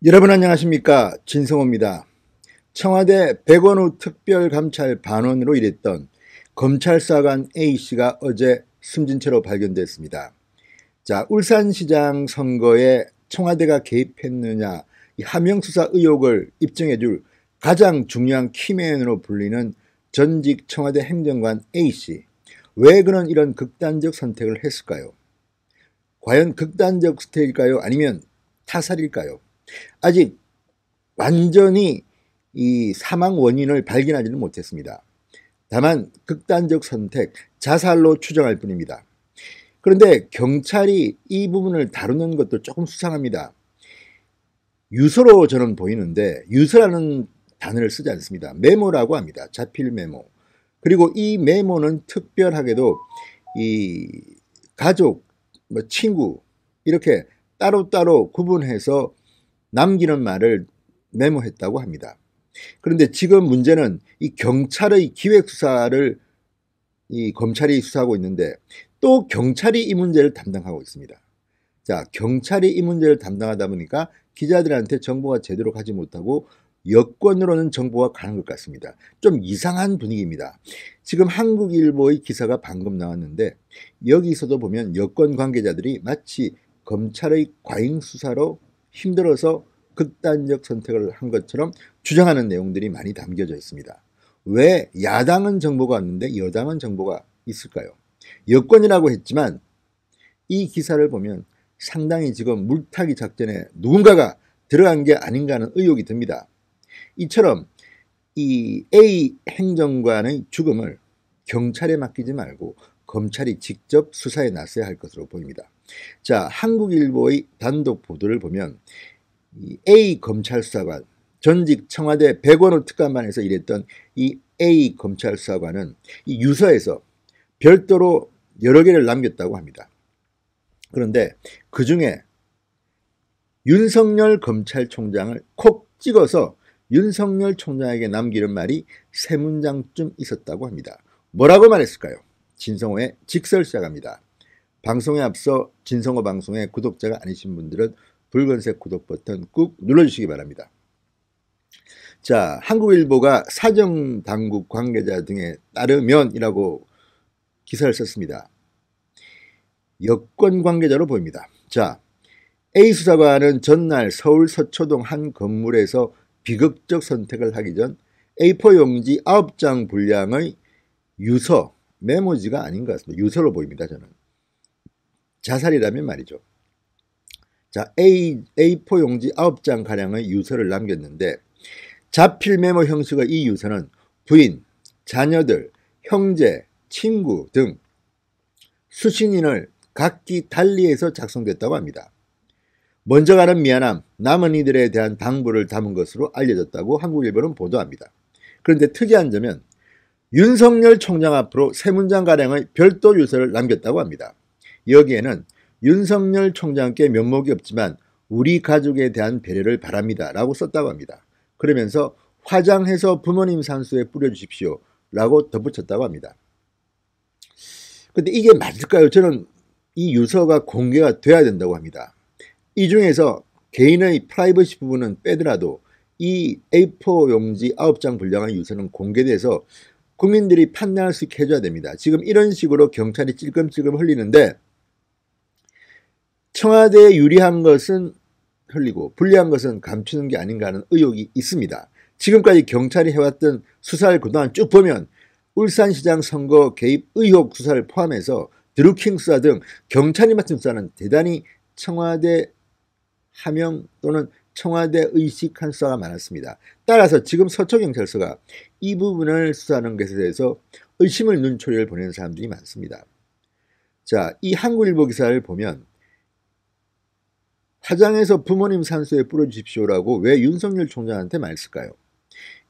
여러분 안녕하십니까, 진성호입니다. 청와대 백원우 특별감찰 반원으로 일했던 검찰사관 A씨가 어제 숨진 채로 발견됐습니다. 자, 울산시장 선거에 청와대가 개입했느냐, 이 하명수사 의혹을 입증해줄 가장 중요한 키맨으로 불리는 전직 청와대 행정관 A씨. 왜 그는 이런 극단적 선택을 했을까요? 과연 극단적 선택일까요? 아니면 타살일까요? 아직 완전히 이 사망 원인을 발견하지는 못했습니다. 다만 극단적 선택, 자살로 추정할 뿐입니다. 그런데 경찰이 이 부분을 다루는 것도 조금 수상합니다. 유서로 저는 보이는데, 유서라는 단어를 쓰지 않습니다. 메모라고 합니다. 자필 메모. 그리고 이 메모는 특별하게도 이 가족, 친구 이렇게 따로따로 구분해서 남기는 말을 메모했다고 합니다. 그런데 지금 문제는 이 경찰의 기획수사를 이 검찰이 수사하고 있는데, 또 경찰이 이 문제를 담당하고 있습니다. 자, 경찰이 이 문제를 담당하다 보니까 기자들한테 정보가 제대로 가지 못하고 여권으로는 정보가 가는 것 같습니다. 좀 이상한 분위기입니다. 지금 한국일보의 기사가 방금 나왔는데, 여기서도 보면 여권 관계자들이 마치 검찰의 과잉 수사로 힘들어서 극단적 선택을 한 것처럼 주장하는 내용들이 많이 담겨져 있습니다. 왜 야당은 정보가 없는데 여당은 정보가 있을까요? 여권이라고 했지만 이 기사를 보면 상당히 지금 물타기 작전에 누군가가 들어간 게 아닌가 하는 의혹이 듭니다. 이처럼 이 A 행정관의 죽음을 경찰에 맡기지 말고 검찰이 직접 수사에 나서야 할 것으로 보입니다. 자, 한국일보의 단독 보도를 보면 이 A 검찰수사관, 전직 청와대 백원우 특감반에서 일했던 이 A 검찰수사관은 이 유서에서 별도로 여러 개를 남겼다고 합니다. 그런데 그 중에 윤석열 검찰총장을 콕 찍어서 윤석열 총장에게 남기는 말이 3문장쯤 있었다고 합니다. 뭐라고 말했을까요? 진성호의 직설 시작합니다. 방송에 앞서 진성호 방송의 구독자가 아니신 분들은 붉은색 구독 버튼 꾹 눌러주시기 바랍니다. 자, 한국일보가 사정당국 관계자 등에 따르면이라고 기사를 썼습니다. 여권 관계자로 보입니다. 자, A 수사관은 전날 서울 서초동 한 건물에서 비극적 선택을 하기 전 A4 용지 9장 분량의 유서, 메모지가 아닌 것 같습니다. 유서로 보입니다. 저는 자살이라면 말이죠. 자, A4 용지 9장 가량의 유서를 남겼는데, 자필 메모 형식의 이 유서는 부인, 자녀들, 형제, 친구 등 수신인을 각기 달리해서 작성됐다고 합니다. 먼저 가는 미안함, 남은 이들에 대한 당부를 담은 것으로 알려졌다고 한국일보는 보도합니다. 그런데 특이한 점은 윤석열 총장 앞으로 3문장가량의 별도 유서를 남겼다고 합니다. 여기에는 윤석열 총장께 면목이 없지만 우리 가족에 대한 배려를 바랍니다 라고 썼다고 합니다. 그러면서 화장해서 부모님 산소에 뿌려주십시오 라고 덧붙였다고 합니다. 근데 이게 맞을까요? 저는 이 유서가 공개가 돼야 된다고 합니다. 이 중에서 개인의 프라이버시 부분은 빼더라도 이 A4 용지 9장 분량의 유서는 공개돼서 국민들이 판단할 수 있게 해줘야 됩니다. 지금 이런 식으로 경찰이 찔끔찔끔 흘리는데, 청와대에 유리한 것은 흘리고 불리한 것은 감추는 게 아닌가 하는 의혹이 있습니다. 지금까지 경찰이 해왔던 수사를 그동안 쭉 보면 울산시장 선거 개입 의혹 수사를 포함해서 드루킹 수사 등 경찰이 맡은 수사는 대단히 청와대 하명 또는 청와대 의식한 수사가 많았습니다. 따라서 지금 서초경찰서가 이 부분을 수사하는 것에 대해서 의심을 눈초리를 보내는 사람들이 많습니다. 자, 이 한국일보 기사를 보면 화장해서 부모님 산소에 뿌려주십시오라고 왜 윤석열 총장한테 말했을까요?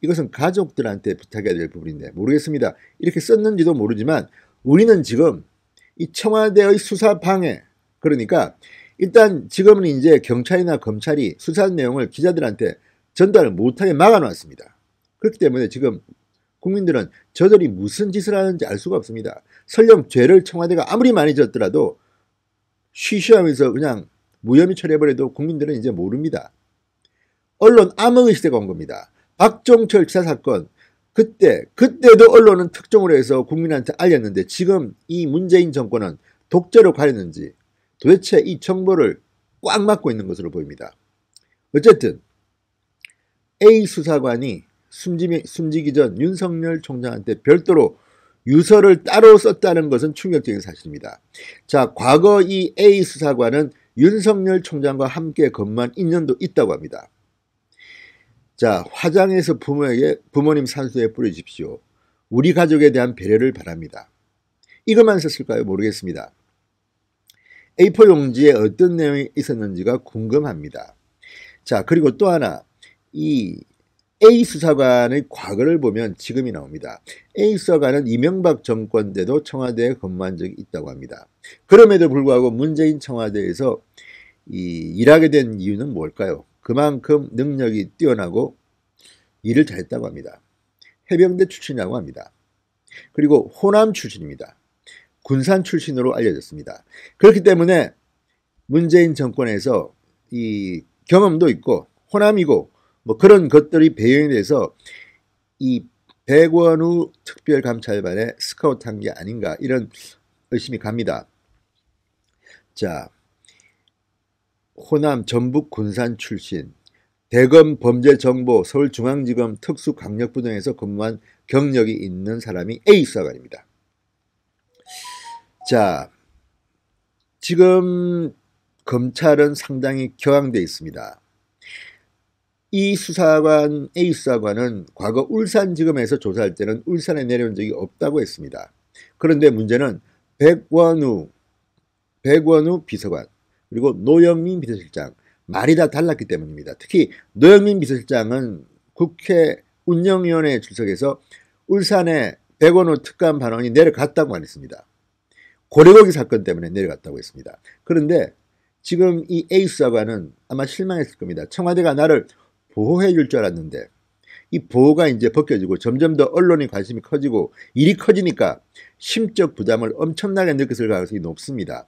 이것은 가족들한테 부탁해야 될 부분인데 모르겠습니다. 이렇게 썼는지도 모르지만 우리는 지금 이 청와대의 수사 방해, 그러니까 일단 지금은 이제 경찰이나 검찰이 수사 내용을 기자들한테 전달을 못하게 막아놨습니다. 그렇기 때문에 지금 국민들은 저들이 무슨 짓을 하는지 알 수가 없습니다. 설령 죄를 청와대가 아무리 많이 졌더라도 쉬쉬하면서 그냥 무혐의 처리해버려도 국민들은 이제 모릅니다. 언론 암흑의 시대가 온 겁니다. 박종철 지사 사건 그때도 언론은 특종으로 해서 국민한테 알렸는데 지금 이 문재인 정권은 독재로 가렸는지 도대체 이 정보를 꽉 막고 있는 것으로 보입니다. 어쨌든 A 수사관이 숨지기 전 윤석열 총장한테 별도로 유서를 따로 썼다는 것은 충격적인 사실입니다. 자, 과거 이 A 수사관은 윤석열 총장과 함께 근무한 인연도 있다고 합니다. 자, 화장해서 부모님 산소에 뿌려주십시오. 우리 가족에 대한 배려를 바랍니다. 이것만 썼을까요? 모르겠습니다. A4 용지에 어떤 내용이 있었는지가 궁금합니다. 자, 그리고 또 하나, 이 A 수사관의 과거를 보면 지금이 나옵니다. A 수사관은 이명박 정권 때도 청와대에 근무한 적이 있다고 합니다. 그럼에도 불구하고 문재인 청와대에서 일하게 된 이유는 뭘까요? 그만큼 능력이 뛰어나고 일을 잘했다고 합니다. 해병대 출신이라고 합니다. 그리고 호남 출신입니다. 군산 출신으로 알려졌습니다. 그렇기 때문에 문재인 정권에서 이 경험도 있고 호남이고 뭐 그런 것들이 배경이 돼서 이 백원우 특별감찰반에 스카우트한 게 아닌가 이런 의심이 갑니다. 자, 호남 전북 군산 출신 대검 범죄정보 서울중앙지검 특수강력부등에서 근무한 경력이 있는 사람이 A 수사관입니다. 자, 지금 검찰은 상당히 격앙되어 있습니다. 이 수사관 A 수사관은 과거 울산지검에서 조사할 때는 울산에 내려온 적이 없다고 했습니다. 그런데 문제는 백원우 비서관 그리고 노영민 비서실장 말이 다 달랐기 때문입니다. 특히 노영민 비서실장은 국회 운영위원회에 출석해서 울산에 백원우 특감 반원이 내려갔다고 말했습니다. 고래고기 사건 때문에 내려갔다고 했습니다. 그런데 지금 이 A 수사관은 아마 실망했을 겁니다. 청와대가 나를 보호해 줄 줄 알았는데 이 보호가 이제 벗겨지고 점점 더 언론의 관심이 커지고 일이 커지니까 심적 부담을 엄청나게 느꼈을 가능성이 높습니다.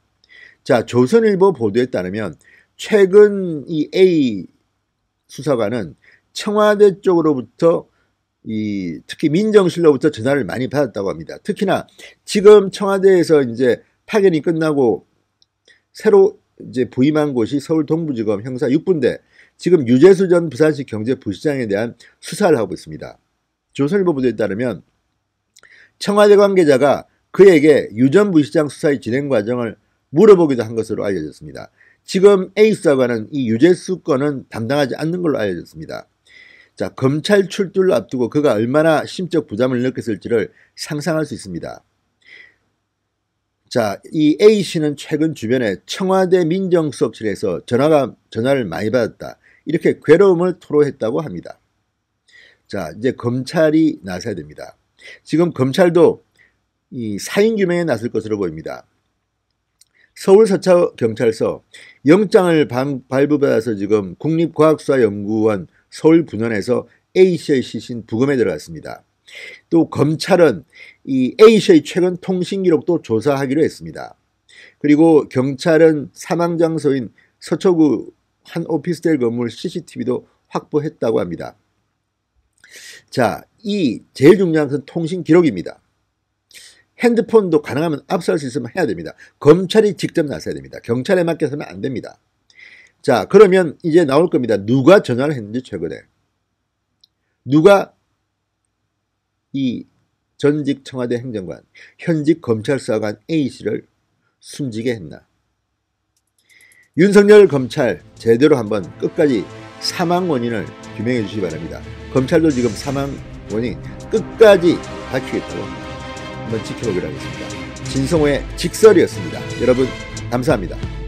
자, 조선일보 보도에 따르면 최근 이 A 수사관은 청와대 쪽으로부터 특히 민정실로부터 전화를 많이 받았다고 합니다. 특히나 지금 청와대에서 이제 파견이 끝나고 새로 이제 부임한 곳이 서울 동부지검 형사 6부인데 지금 유재수 전 부산시 경제부시장에 대한 수사를 하고 있습니다. 조선일보 보도에 따르면 청와대 관계자가 그에게 유 전 부시장 수사의 진행 과정을 물어보기도 한 것으로 알려졌습니다. 지금 A 수사관은 이 유재수 건은 담당하지 않는 걸로 알려졌습니다. 자, 검찰 출두를 앞두고 그가 얼마나 심적 부담을 느꼈을지를 상상할 수 있습니다. 자, 이 A씨는 최근 주변에 청와대 민정수석실에서 전화를 많이 받았다. 이렇게 괴로움을 토로했다고 합니다. 자, 이제 검찰이 나서야 됩니다. 지금 검찰도 이 사인 규명에 나설 것으로 보입니다. 서울 서초경찰서 영장을 발부받아서 지금 국립과학수사연구원 서울분원에서 A씨의 시신 부검에 들어갔습니다. 또 검찰은 이 A씨의 최근 통신기록도 조사하기로 했습니다. 그리고 경찰은 사망장소인 서초구 한 오피스텔 건물 CCTV도 확보했다고 합니다. 자, 이 제일 중요한 것은 통신기록입니다. 핸드폰도 가능하면 압수할 수 있으면 해야 됩니다. 검찰이 직접 나서야 됩니다. 경찰에 맡겨서는 안 됩니다. 자, 그러면 이제 나올 겁니다. 누가 전화를 했는지 최근에. 누가 이 전직 청와대 행정관, 현직 검찰수사관 A씨를 숨지게 했나. 윤석열 검찰 제대로 한번 끝까지 사망 원인을 규명해 주시기 바랍니다. 검찰도 지금 사망 원인 끝까지 밝히겠다고 합니다. 한번 지켜보기로 하겠습니다. 진성호의 직설이었습니다. 여러분 감사합니다.